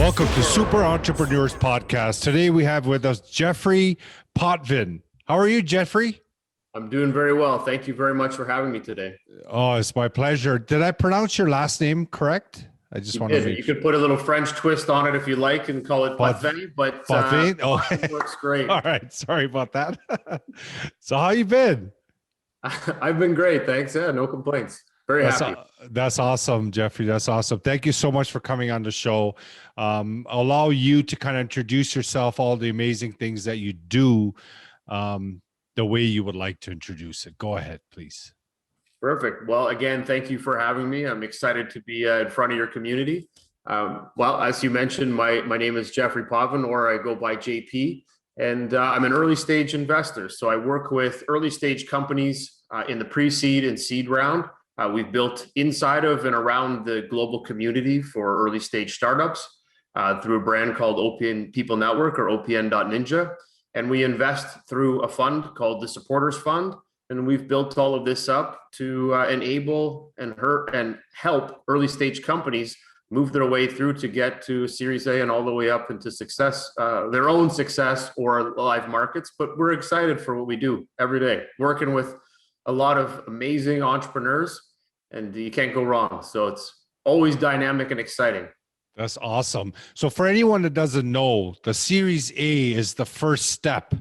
Welcome to Super Entrepreneurs Podcast. Today we have with us Jeffery Potvin. How are you, Jeffery? I'm doing very well. Thank you very much for having me today. Oh, it's my pleasure. Did I pronounce your last name correct? I just want to make You could put a little French twist on it if you like and call it Potvin, but Potvin? Potvin works great. All right. Sorry about that. So how you been? I've been great. Thanks. Yeah, no complaints. Very happy. That's awesome, Jeffery. That's awesome. Thank you so much for coming on the show. Allow you to kind of introduce yourself, all the amazing things that you do, the way you would like to introduce it. Go ahead, please. Perfect. Well, again, thank you for having me. I'm excited to be in front of your community. Well, as you mentioned, my name is Jeffery Potvin, or I go by JP, and I'm an early stage investor. So I work with early stage companies in the pre-seed and seed round. We've built inside of and around the global community for early stage startups through a brand called OPN People Network, or OPN.Ninja. And we invest through a fund called the Supporters Fund. And we've built all of this up to enable and help early stage companies move their way through to get to Series A and all the way up into success, their own success or live markets. But we're excited for what we do every day, working with a lot of amazing entrepreneurs, and you can't go wrong. So it's always dynamic and exciting. That's awesome. So for anyone that doesn't know, the Series A is the first step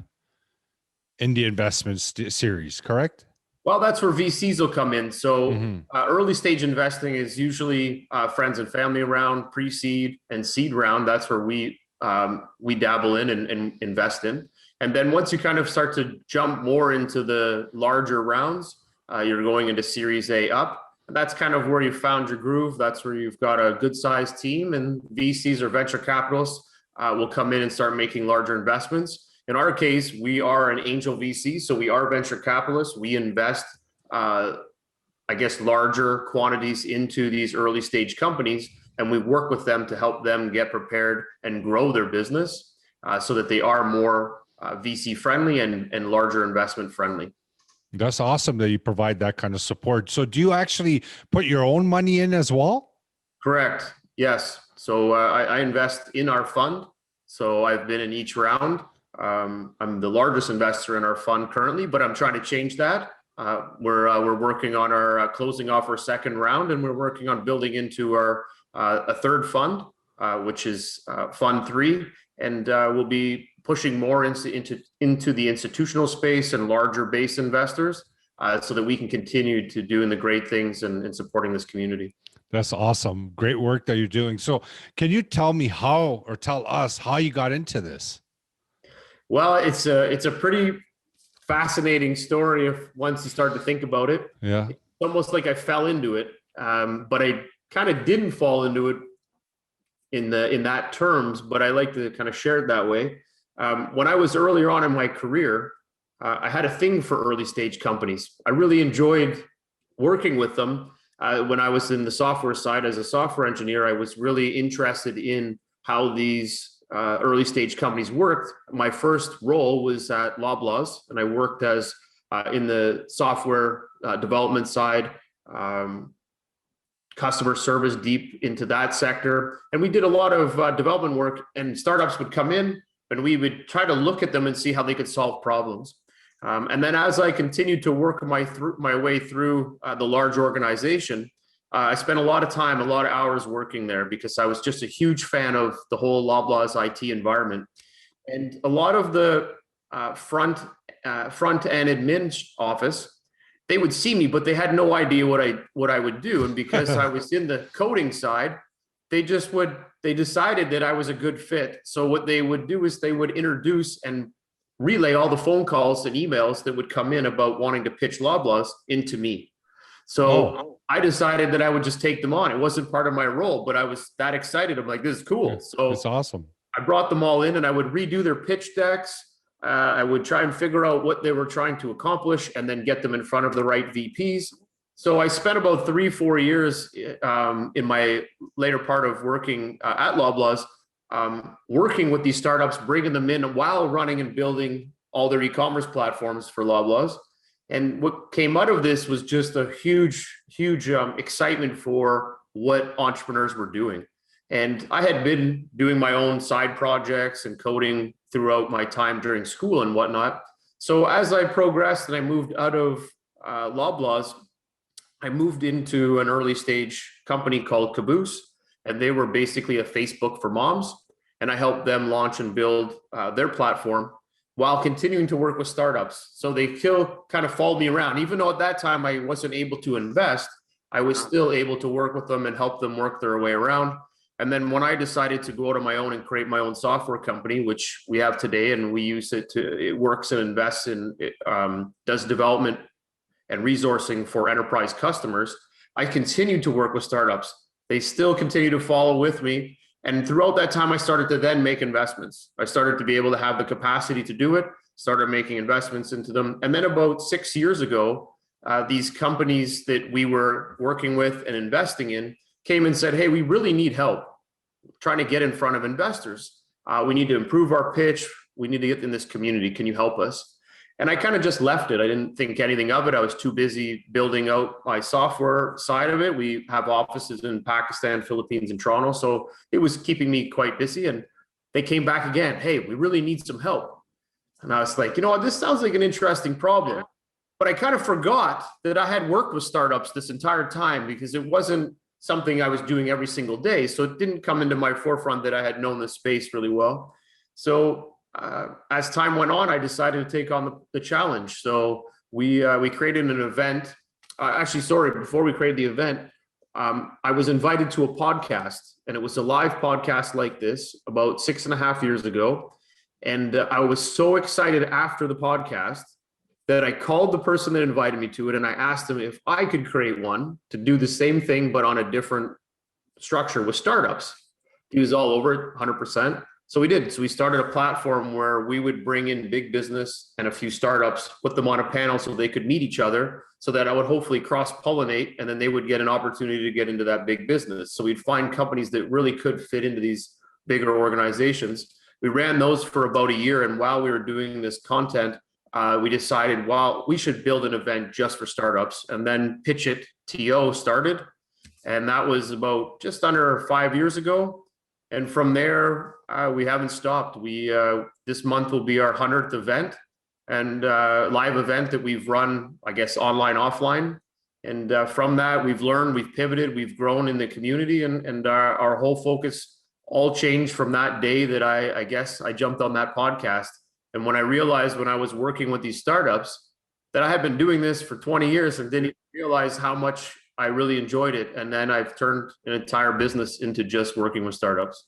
in the investment series, correct? Well, that's where VCs will come in. So early stage investing is usually friends and family round, pre-seed and seed round. That's where we dabble in and invest in. And then once you kind of start to jump more into the larger rounds, you're going into Series A up. And that's kind of where you found your groove. That's where you've got a good sized team, and VCs or venture capitalists will come in and start making larger investments. In our case, we are an angel VC, so we are venture capitalists. We invest, larger quantities into these early stage companies, and we work with them to help them get prepared and grow their business so that they are more VC friendly and larger investment friendly. That's awesome that you provide that kind of support. So do you actually put your own money in as well? Correct. Yes. So I invest in our fund. So I've been in each round. I'm the largest investor in our fund currently, but I'm trying to change that. We're working on our closing off our second round, and we're working on building into our a third fund, which is Fund 3, and we'll be pushing more into the institutional space and larger base investors, so that we can continue to doing the great things and supporting this community. That's awesome. Great work that you're doing. So can you tell me tell us how you got into this? Well, it's a pretty fascinating story once you start to think about it. Yeah. It's almost like I fell into it, but I kind of didn't fall into it in that terms, but I like to kind of share it that way. When I was earlier on in my career, I had a thing for early stage companies. I really enjoyed working with them. When I was in the software side as a software engineer, I was really interested in how these early stage companies worked. My first role was at Loblaws, and I worked as in the software development side, customer service, deep into that sector. And we did a lot of development work, and startups would come in and we would try to look at them and see how they could solve problems. And then as I continued to work my way through the large organization, I spent a lot of time, a lot of hours working there because I was just a huge fan of the whole Loblaws IT environment. And a lot of the front end admin office, they would see me, but they had no idea what I would do. And because I was in the coding side, they decided that I was a good fit. So what they would do is they would introduce and relay all the phone calls and emails that would come in about wanting to pitch Loblaws into me. So I decided that I would just take them on. It wasn't part of my role, but I was that excited. I'm like, this is cool. So it's awesome. I brought them all in, and I would redo their pitch decks. I would try and figure out what they were trying to accomplish and then get them in front of the right VPs. So I spent about 3-4 years in my later part of working at Loblaws, working with these startups, bringing them in while running and building all their e-commerce platforms for Loblaws. And what came out of this was just a huge excitement for what entrepreneurs were doing. And I had been doing my own side projects and coding throughout my time during school and whatnot. So as I progressed and I moved out of Loblaws, I moved into an early stage company called Caboose, and they were basically a Facebook for moms. And I helped them launch and build their platform while continuing to work with startups. So they still kind of followed me around. Even though at that time I wasn't able to invest, I was still able to work with them and help them work their way around. And then when I decided to go out on my own and create my own software company, which we have today, and we use it it works and invests in, does development and resourcing for enterprise customers, I continued to work with startups. They still continue to follow with me. And throughout that time, I started to then make investments. I started to be able to have the capacity to do it, started making investments into them. And then about 6 years ago, these companies that we were working with and investing in came and said, hey, we really need help trying to get in front of investors. We need to improve our pitch. We need to get in this community. Can you help us? And I kind of just left it. I didn't think anything of it. I was too busy building out my software side of it. We have offices in Pakistan, Philippines, and Toronto. So it was keeping me quite busy. And they came back again. Hey, we really need some help. And I was like, you know what, this sounds like an interesting problem. But I kind of forgot that I had worked with startups this entire time because it wasn't something I was doing every single day. So it didn't come into my forefront that I had known the space really well. So as time went on, I decided to take on the challenge. So we created an event. Before we created the event, I was invited to a podcast, and it was a live podcast like this about 6.5 years ago. And I was so excited after the podcast that I called the person that invited me to it, and I asked him if I could create one to do the same thing, but on a different structure with startups. He was all over it, 100%. So we did. So we started a platform where we would bring in big business and a few startups, put them on a panel so they could meet each other, so that I would hopefully cross-pollinate, and then they would get an opportunity to get into that big business. So we'd find companies that really could fit into these bigger organizations. We ran those for about a year. And while we were doing this content, we decided, well, we should build an event just for startups. And then Pitch It TO started. And that was about just under 5 years ago. And from there, we haven't stopped. This month will be our 100th event, and live event that we've run, I guess, online, offline. And from that, we've learned, we've pivoted, we've grown in the community, and our whole focus all changed from that day that I guess I jumped on that podcast. And when I realized when I was working with these startups that I had been doing this for 20 years and didn't even realize how much I really enjoyed it. And then I've turned an entire business into just working with startups.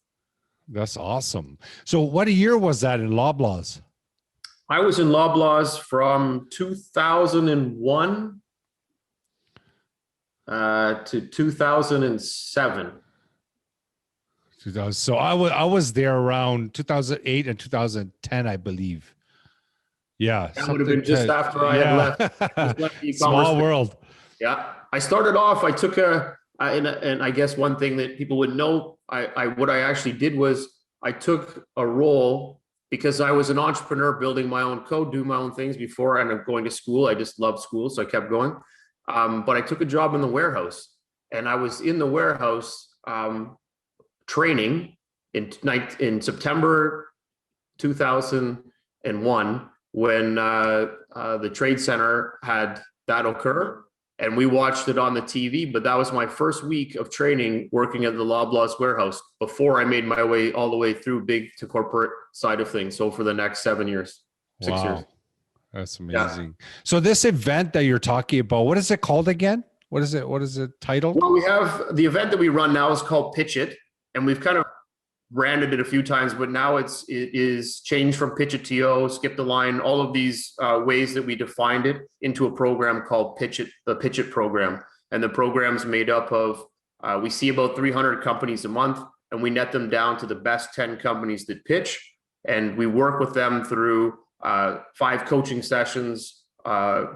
That's awesome. So what year was that in Loblaws? I was in Loblaws from 2001 to 2007. 2000. So I was there around 2008 and 2010, I believe. Yeah. That would have been just after I had left the e-commerce. Small world. Yeah. I started off, I took and I guess one thing that people would know, what I actually did was I took a role because I was an entrepreneur building my own code, doing my own things before I ended up going to school. I just loved school, so I kept going. But I took a job in the warehouse, and I was in the warehouse training in September 2001 when the Trade Center had that occur. And we watched it on the TV, but that was my first week of training working at the Loblaws warehouse before I made my way all the way through big to corporate side of things. So for the next 7 years, 6 years. That's amazing. Yeah. So this event that you're talking about, what is it called again? What is it titled? Well, we have the event that we run now is called Pitch It, and we've kind of branded it a few times, but now it is changed from Pitch It TO, Skip the Line, all of these ways that we defined it into a program called Pitch It, the Pitch It program. And the program's made up of, we see about 300 companies a month, and we net them down to the best 10 companies that pitch. And we work with them through 5 coaching sessions,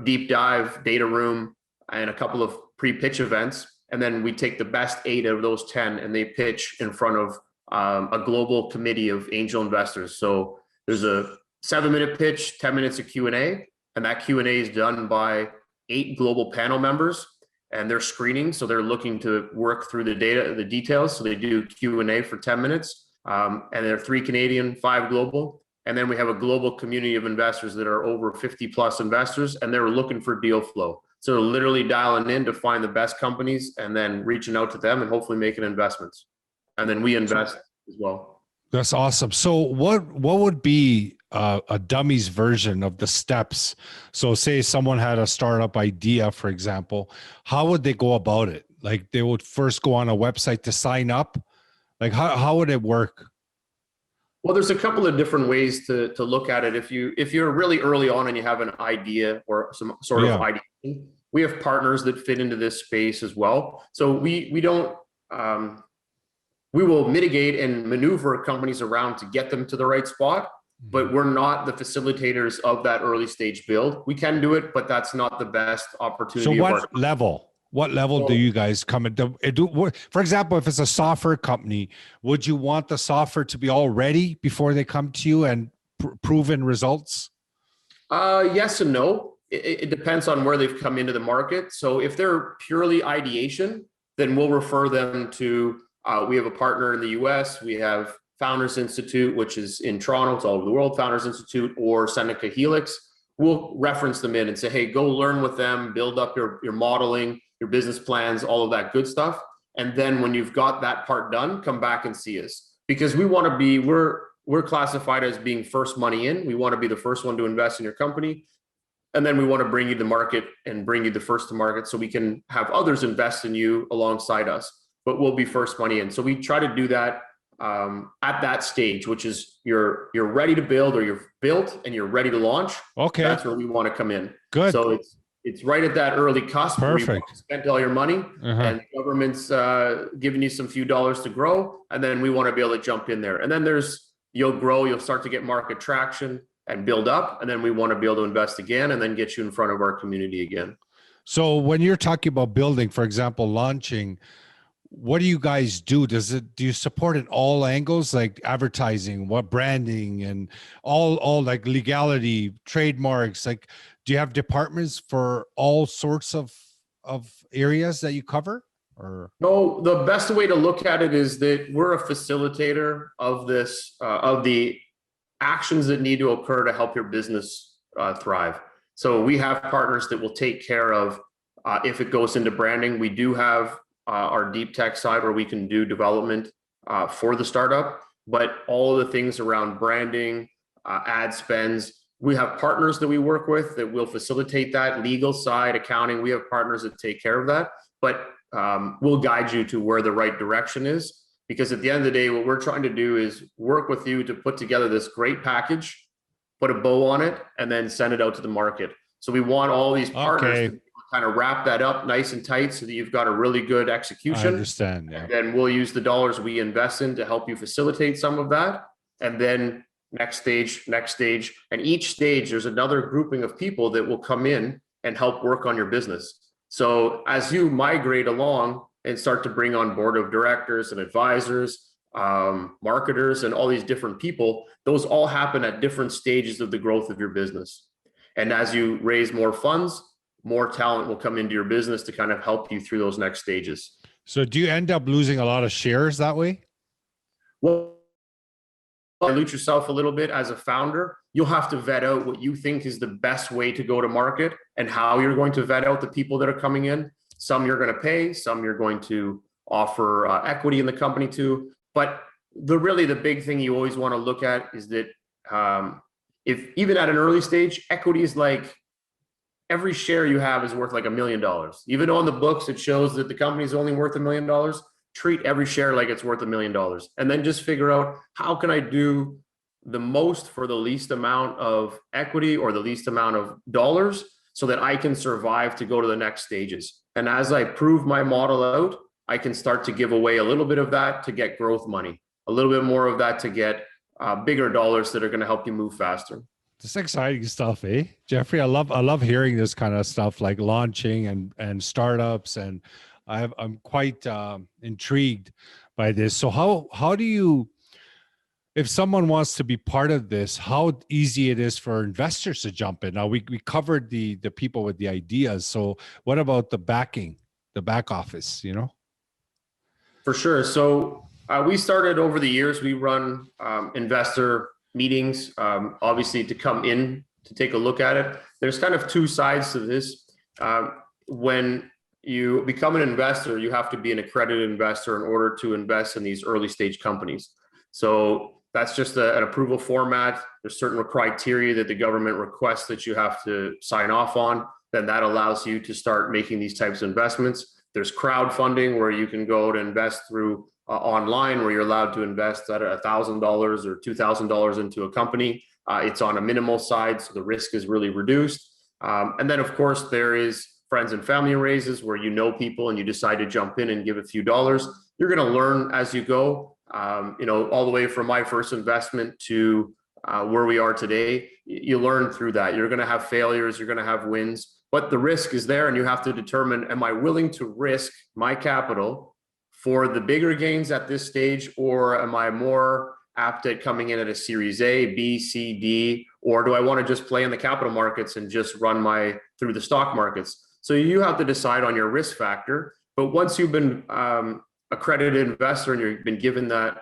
deep dive, data room, and a couple of pre-pitch events. And then we take the best 8 of those 10 and they pitch in front of a global committee of angel investors. So there's a 7-minute pitch, 10 minutes of Q&A, and that Q&A is done by 8 global panel members. and they're screening. So they're looking to work through the data, the details. So they do Q&A for 10 minutes. And they're 3 Canadian, 5 global. And then we have a global community of investors that are over 50 plus investors, and they're looking for deal flow. So they're literally dialing in to find the best companies and then reaching out to them and hopefully making investments. And then we invest as well. That's awesome. So what would be a dummy's version of the steps? So say someone had a startup idea, for example, how would they go about it? Like they would first go on a website to sign up. Like how would it work? Well, there's a couple of different ways to look at it. If you're really early on and you have an idea or some sort of idea, we have partners that fit into this space as well. So we don't we will mitigate and maneuver companies around to get them to the right spot, but we're not the facilitators of that early stage build. We can do it, but that's not the best opportunity. So what level do you guys come in? For example, if it's a software company, would you want the software to be all ready before they come to you and proven results? Yes and no. It depends on where they've come into the market. So if they're purely ideation, then we'll refer them to, we have a partner in the US, we have Founders Institute, which is in Toronto, it's all over the world, Founders Institute or Seneca Helix. We'll reference them in and say, hey, go learn with them, build up your modeling, your business plans, all of that good stuff. And then when you've got that part done, come back and see us. Because we want to be, we're classified as being first money in. We want to be the first one to invest in your company. And then we want to bring you to market and bring you the first to market so we can have others invest in you alongside us. But we'll be first money in. So we try to do that at that stage, which is you're ready to build or you're built and you're ready to launch. Okay. That's where we want to come in. Good. So it's right at that early cusp. Perfect. Where you spent all your money and the government's giving you some few dollars to grow. And then we want to be able to jump in there. And then you'll grow, you'll start to get market traction and build up. And then we want to be able to invest again and then get you in front of our community again. So when you're talking about building, for example, launching, what do you guys do? Do you support in all angles, like advertising, what branding and all like legality, trademarks? Like, do you have departments for all sorts of areas that you cover? Or no, the best way to look at it is that we're a facilitator of this, of the actions that need to occur to help your business thrive. So we have partners that will take care of if it goes into branding. We do have our deep tech side where we can do development for the startup, but all of the things around branding, ad spends, we have partners that we work with that will facilitate that. Legal side, accounting, we have partners that take care of that, but we'll guide you to where the right direction is, because at the end of the day, what we're trying to do is work with you to put together this great package, put a bow on it, and then send it out to the market. So we want all these partners to kind of wrap that up nice and tight so that you've got a really good execution. I understand. Yeah. And then we'll use the dollars we invest in to help you facilitate some of that. And then next stage. And each stage, there's another grouping of people that will come in and help work on your business. So as you migrate along and start to bring on board of directors and advisors, marketers, and all these different people, those all happen at different stages of the growth of your business. And as you raise more funds, more talent will come into your business to kind of help you through those next stages. So do you end up losing a lot of shares that way? Well, dilute yourself a little bit as a founder. You'll have to vet out what you think is the best way to go to market and how you're going to vet out the people that are coming in. Some you're going to pay, some you're going to offer equity in the company to. But the big thing you always want to look at is that if even at an early stage, equity is like every share you have is worth like $1 million. Even on the books, it shows that the company is only worth $1 million. Treat every share like it's worth $1 million. And then just figure out, how can I do the most for the least amount of equity or the least amount of dollars so that I can survive to go to the next stages. And as I prove my model out, I can start to give away a little bit of that to get growth money, a little bit more of that to get bigger dollars that are going to help you move faster. This is exciting stuff, eh? Jeffrey, I love hearing this kind of stuff, like launching and startups, and I'm quite intrigued by this. So how do you, if someone wants to be part of this, how easy it is for investors to jump in? Now we covered the people with the ideas. So what about the backing? the back office, you know? For sure. So we started over the years. We run investor meetings, obviously to come in to take a look at it. There's kind of two sides to this. When you become an investor, you have to be an accredited investor in order to invest in these early stage companies. So that's just an approval format. There's certain criteria that the government requests that you have to sign off on. Then that allows you to start making these types of investments. There's crowdfunding where you can go to invest through online, where you're allowed to invest at $1,000 or $2,000 into a company. It's on a minimal side, so the risk is really reduced. And then, of course, there is friends and family raises where you know people and you decide to jump in and give a few dollars. You're going to learn as you go, all the way from my first investment to where we are today. You learn through that. You're going to have failures, you're going to have wins, but the risk is there, and you have to determine, am I willing to risk my capital for the bigger gains at this stage, or am I more apt at coming in at a series A, B, C, D, or do I want to just play in the capital markets and just run through the stock markets? So you have to decide on your risk factor. But once you've been accredited investor and you've been given that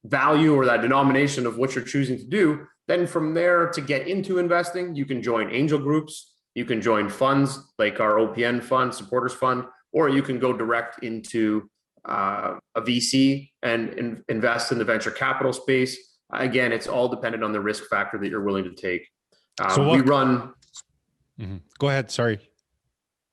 value or that denomination of what you're choosing to do, then from there, to get into investing, you can join angel groups, you can join funds like our OPN fund, supporters fund, or you can go direct into a VC and invest in the venture capital space. Again, it's all dependent on the risk factor that you're willing to take. We run. Mm-hmm. Go ahead. Sorry.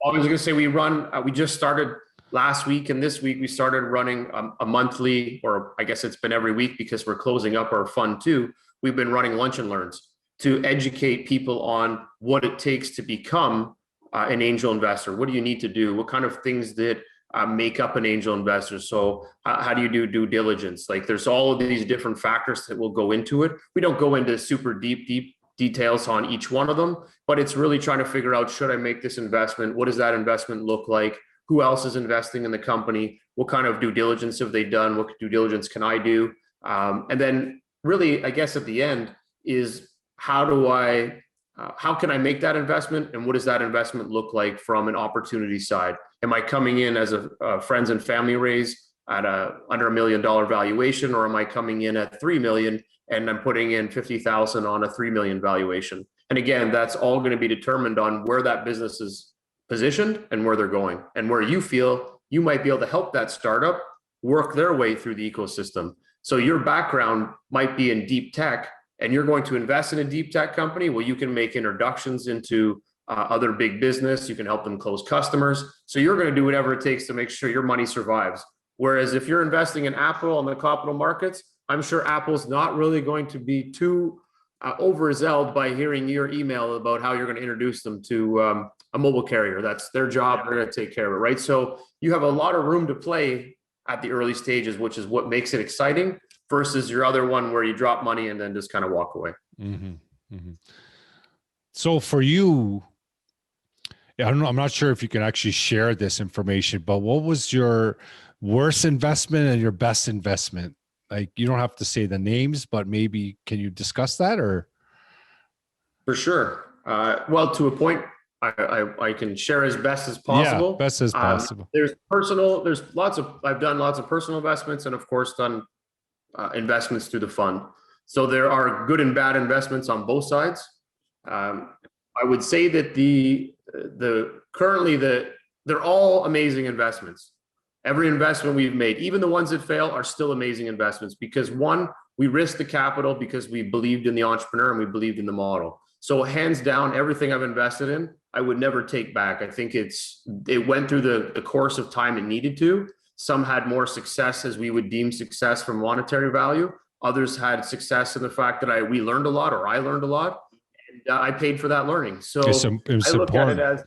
I was going to say we just started last week, and this week we started running a monthly, or I guess it's been every week because we're closing up our fund too. We've been running lunch and learns to educate people on what it takes to become an angel investor. What do you need to do? What kind of things that make up an angel investor? So how do you do due diligence? Like, there's all of these different factors that will go into it. We don't go into super deep details on each one of them, but it's really trying to figure out, should I make this investment? What does that investment look like? Who else is investing in the company? What kind of due diligence have they done? What due diligence can I do? And then really, I guess at the end is, how can I make that investment? And what does that investment look like from an opportunity side? Am I coming in as a friends and family raise at under $1 million valuation, or am I coming in at 3 million and I'm putting in 50,000 on a 3 million valuation? And again, that's all going to be determined on where that business is positioned and where they're going, and where you feel you might be able to help that startup work their way through the ecosystem. So your background might be in deep tech, and you're going to invest in a deep tech company. Well, you can make introductions into other big business. You can help them close customers. So you're going to do whatever it takes to make sure your money survives. Whereas if you're investing in Apple on the capital markets, I'm sure Apple's not really going to be too overzealed by hearing your email about how you're going to introduce them to a mobile carrier. That's their job. They're going to take care of it, right? So you have a lot of room to play at the early stages, which is what makes it exciting, versus your other one where you drop money and then just kind of walk away. Mm-hmm. Mm-hmm. So for you, I don't know, I'm not sure if you can actually share this information, but what was your worst investment and your best investment? Like, you don't have to say the names, but maybe can you discuss that? Or for sure. Well, to a point, I can share as best as possible. Yeah, best as possible. I've done lots of personal investments, and of course done investments through the fund. So there are good and bad investments on both sides. I would say that they're all amazing investments. Every investment we've made, even the ones that fail, are still amazing investments, because one, we risked the capital because we believed in the entrepreneur and we believed in the model. So hands down, everything I've invested in, I would never take back. I think it went through the course of time it needed to. Some had more success, as we would deem success, from monetary value. Others had success in the fact that we learned a lot, or I learned a lot, and I paid for that learning. So I look at it as,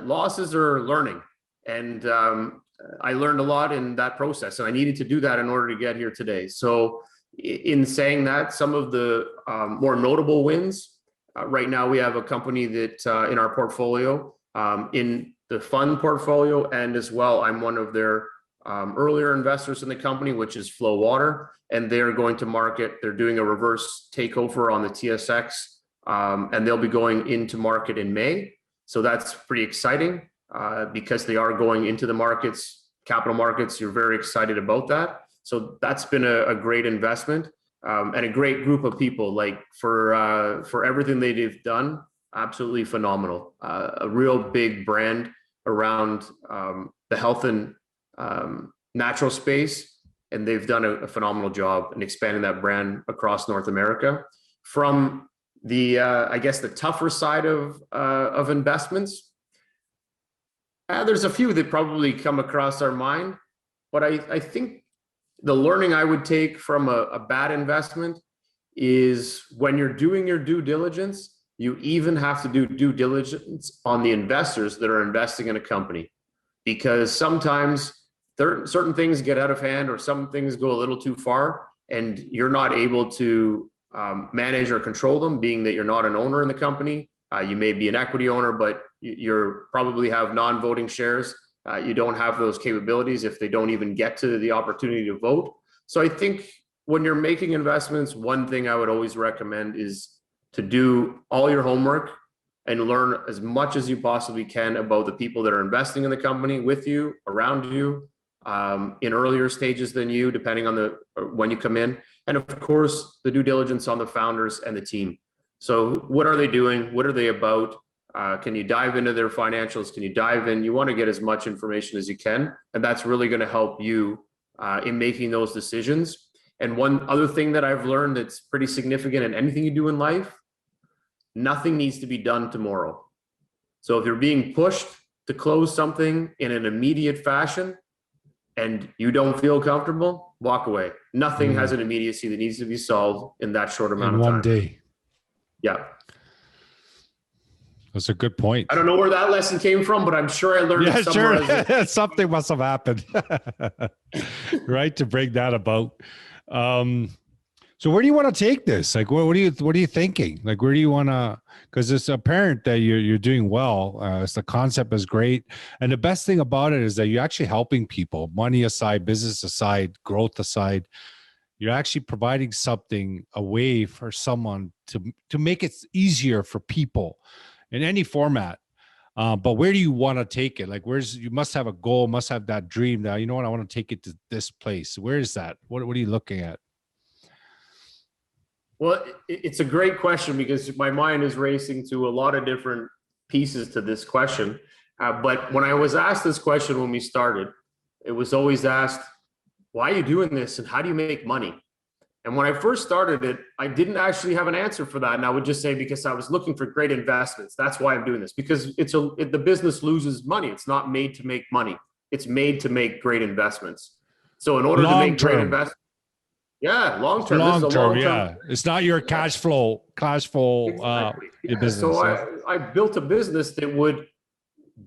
losses are learning. And I learned a lot in that process, and I needed to do that in order to get here today. So in saying that, some of the more notable wins, right now we have a company that in our portfolio, in the fund portfolio, and as well, I'm one of their earlier investors in the company, which is Flow Water, and they're going to market. They're doing a reverse takeover on the TSX, and they'll be going into market in May. So that's pretty exciting because they are going into the markets, capital markets. You're very excited about that. So that's been a great investment and a great group of people. Like for everything they've done, absolutely phenomenal. A real big brand around the health and natural space, and they've done a phenomenal job in expanding that brand across North America. From the I guess the tougher side of investments, there's a few that probably come across our mind, but I think the learning I would take from a bad investment is when you're doing your due diligence, you even have to do due diligence on the investors that are investing in a company, because sometimes certain things get out of hand or some things go a little too far and you're not able to manage or control them, being that you're not an owner in the company. You may be an equity owner, but you're probably have non-voting shares. You don't have those capabilities if they don't even get to the opportunity to vote. So I think when you're making investments, one thing I would always recommend is to do all your homework and learn as much as you possibly can about the people that are investing in the company with you, around you, in earlier stages than you, depending on when you come in. And of course, the due diligence on the founders and the team. So what are they doing? What are they about? Can you dive into their financials? Can you dive in? You want to get as much information as you can. And that's really going to help you in making those decisions. And one other thing that I've learned that's pretty significant in anything you do in life, nothing needs to be done tomorrow. So if you're being pushed to close something in an immediate fashion and you don't feel comfortable, walk away. Nothing has an immediacy that needs to be solved in that short amount of time. One day. Yeah. That's a good point. I don't know where that lesson came from, but I'm sure I learned it somewhere. Sure. Something must have happened, right, to bring that about. So where do you want to take this? Like, what are you thinking? Like, where do you want to? Because it's apparent that you're doing well. The concept is great, and the best thing about it is that you're actually helping people. Money aside, business aside, growth aside, you're actually providing something, a way for someone to make it easier for people in any format. But where do you want to take it? Like, you must have a goal, must have that dream that, you know what, I want to take it to this place. Where is that? What are you looking at? Well, it's a great question because my mind is racing to a lot of different pieces to this question. But when I was asked this question when we started, it was always asked, why are you doing this and how do you make money? And when I first started it, I didn't actually have an answer for that. And I would just say, because I was looking for great investments. That's why I'm doing this, because the business loses money. It's not made to make money. It's made to make great investments. So in order to make great investments, yeah, long term. Long term, yeah. It's not your cash flow exactly. business. So I built a business that would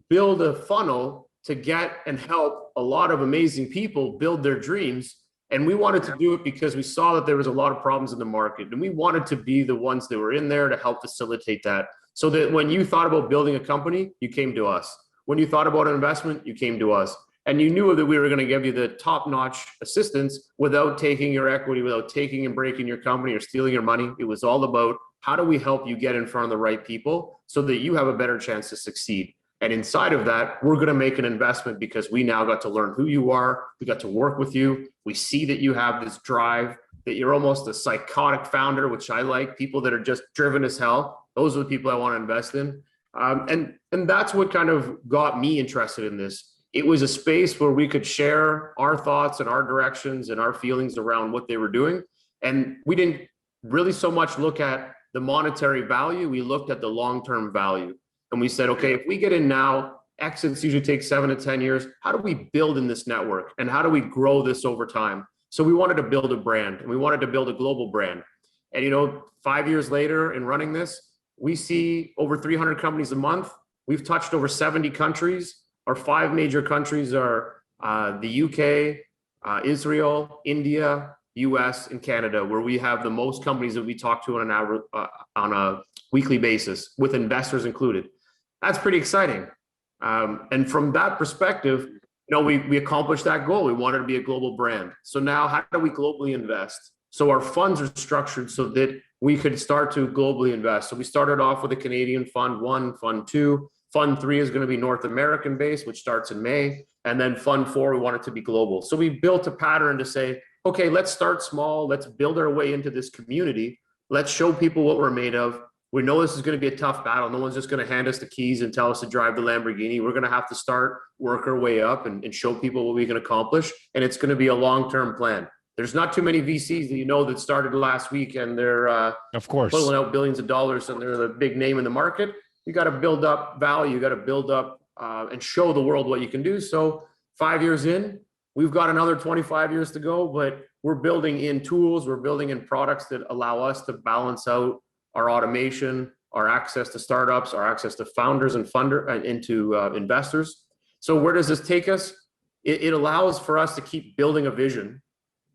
build a funnel to get and help a lot of amazing people build their dreams. And we wanted to do it because we saw that there was a lot of problems in the market, and we wanted to be the ones that were in there to help facilitate that. So that when you thought about building a company, you came to us. When you thought about an investment, you came to us. And you knew that we were going to give you the top-notch assistance without taking your equity, without taking and breaking your company or stealing your money. It was all about, how do we help you get in front of the right people so that you have a better chance to succeed? And inside of that, we're going to make an investment because we now got to learn who you are. We got to work with you. We see that you have this drive, that you're almost a psychotic founder, which I like. People that are just driven as hell. Those are the people I want to invest in. And that's what kind of got me interested in this. It was a space where we could share our thoughts and our directions and our feelings around what they were doing. And we didn't really so much look at the monetary value. We looked at the long-term value. And we said, okay, if we get in now, exits usually take 7 to 10 years. How do we build in this network? And how do we grow this over time? So we wanted to build a brand, and we wanted to build a global brand. And 5 years later in running this, we see over 300 companies a month. We've touched over 70 countries. Our 5 major countries are the UK, Israel, India, US, and Canada, where we have the most companies that we talk to on a weekly basis, with investors included. That's pretty exciting. And from that perspective, we accomplished that goal. We wanted to be a global brand. So now, how do we globally invest? So our funds are structured so that we could start to globally invest. So we started off with a Canadian fund 1, fund 2. Fund 3 is going to be North American based, which starts in May. And then Fund 4, we want it to be global. So we built a pattern to say, okay, let's start small. Let's build our way into this community. Let's show people what we're made of. We know this is going to be a tough battle. No one's just going to hand us the keys and tell us to drive the Lamborghini. We're going to have to start, work our way up and show people what we can accomplish. And it's going to be a long-term plan. There's not too many VCs that started last week and they're of course pulling out billions of dollars and they're the big name in the market. You got to build up value. You got to build up and show the world what you can do. So 5 years in, we've got another 25 years to go, but we're building in tools. We're building in products that allow us to balance out our automation, our access to startups, our access to founders and into investors. So where does this take us? It allows for us to keep building a vision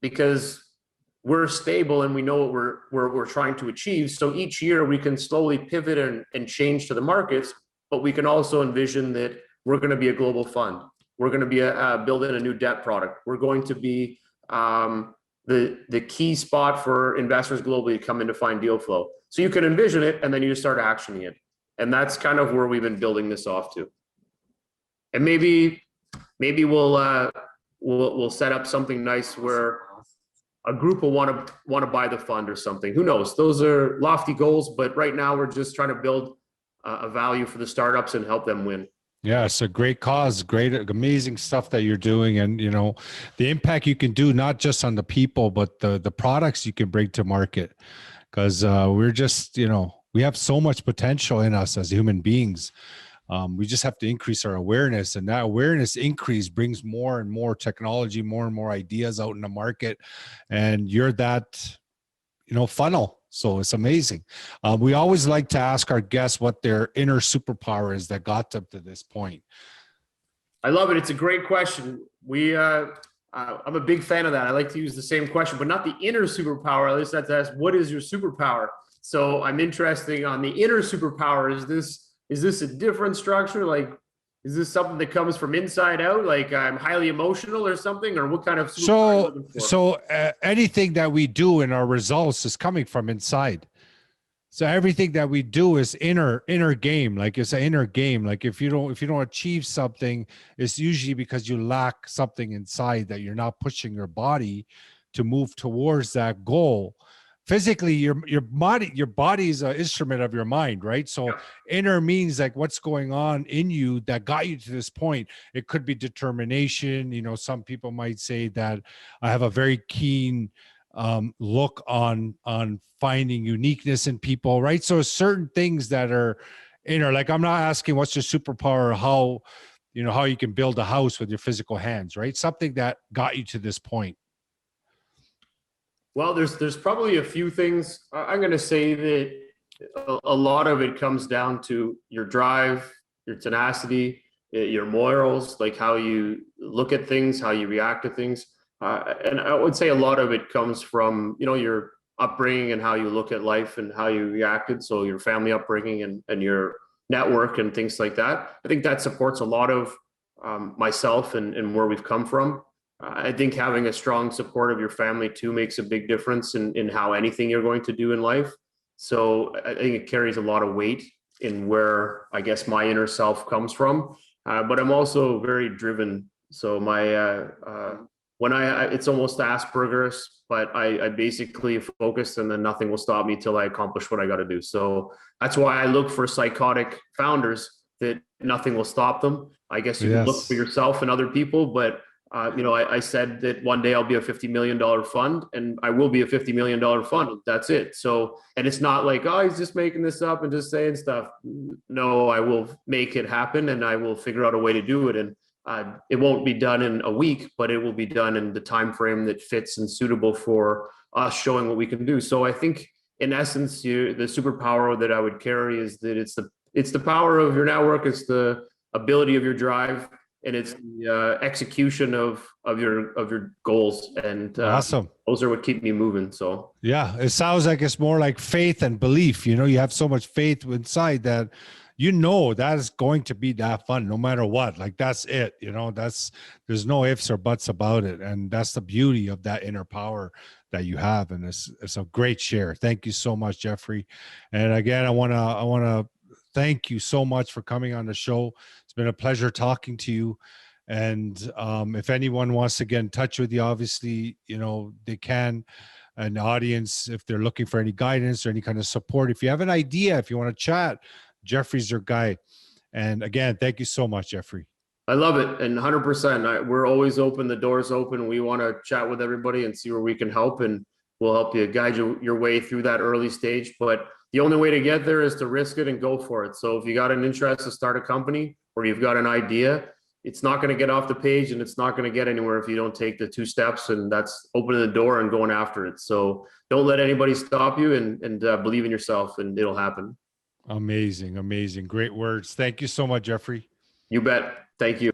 because we're stable and we know what we're trying to achieve. So each year we can slowly pivot and change to the markets, but we can also envision that we're going to be a global fund. We're going to be building a new debt product. We're going to be the key spot for investors globally to come in to find deal flow. So you can envision it and then you just start actioning it. And that's kind of where we've been building this off to. And maybe we'll set up something nice where a group will want to buy the fund or something. Who knows? Those are lofty goals, but right now we're just trying to build a value for the startups and help them win. Yeah, it's a great cause, great, amazing stuff that you're doing. And, the impact you can do, not just on the people, but the products you can bring to market. Because we're just, we have so much potential in us as human beings. We just have to increase our awareness, and that awareness increase brings more and more technology, more and more ideas out in the market. And you're that, funnel. So it's amazing. We always like to ask our guests what their inner superpower is that got them to this point. I love it. It's a great question. I'm a big fan of that. I like to use the same question, but not the inner superpower. At least that's asked, what is your superpower? So I'm interested on the inner superpower. Is this a different structure? Like, is this something that comes from inside out? Like I'm highly emotional or something, or what kind of superpower are you looking for? So anything that we do in our results is coming from inside. So everything that we do is inner game. Like it's an inner game. Like if you don't achieve something, it's usually because you lack something inside that you're not pushing your body to move towards that goal. Physically, your body is an instrument of your mind, right? So yeah. Inner means like what's going on in you that got you to this point. It could be determination. Some people might say that I have a very keen look on finding uniqueness in people, right? So certain things that are inner, like I'm not asking what's your superpower, how you can build a house with your physical hands, right? Something that got you to this point. Well, there's probably a few things. I'm going to say that a lot of it comes down to your drive, your tenacity, your morals, like how you look at things, how you react to things. And I would say a lot of it comes from, your upbringing and how you look at life and how you reacted. So your family upbringing and your network and things like that. I think that supports a lot of myself and where we've come from. I think having a strong support of your family too makes a big difference in how anything you're going to do in life. So I think it carries a lot of weight in where I guess my inner self comes from. But I'm also very driven. So it's almost Asperger's, but I basically focus and then nothing will stop me till I accomplish what I got to do. So that's why I look for psychotic founders that nothing will stop them. I guess you can look for yourself and other people, but I said that one day I'll be a $50 million fund, and I will be a $50 million fund. That's it. So, and it's not like, oh, he's just making this up and just saying stuff. No, I will make it happen and I will figure out a way to do it. And it won't be done in a week, but it will be done in the time frame that fits and suitable for us showing what we can do. So I think in essence, the superpower that I would carry is that it's the power of your network. It's the ability of your drive. And it's the execution of your goals, and awesome. Those are what keep me moving. So yeah, it sounds like it's more like faith and belief. You have so much faith inside that that is going to be that fun no matter what. Like that's it. There's no ifs or buts about it, and that's the beauty of that inner power that you have. And it's a great share. Thank you so much, Jeffrey. And again, I want to thank you so much for coming on the show. It's been a pleasure talking to you. And if anyone wants to get in touch with you, obviously, they can. An audience, if they're looking for any guidance or any kind of support, if you have an idea, if you want to chat, Jeffrey's your guy. And again, thank you so much, Jeffrey. I love it. And 100%, we're always open. The door's open. We want to chat with everybody and see where we can help. And we'll help you guide your way through that early stage. But the only way to get there is to risk it and go for it. So if you got an interest to start a company or you've got an idea, it's not going to get off the page and it's not going to get anywhere if you don't take the 2 steps, and that's opening the door and going after it. So don't let anybody stop you, and believe in yourself, and it'll happen. Amazing. Great words. Thank you so much, Jeffrey. You bet. Thank you.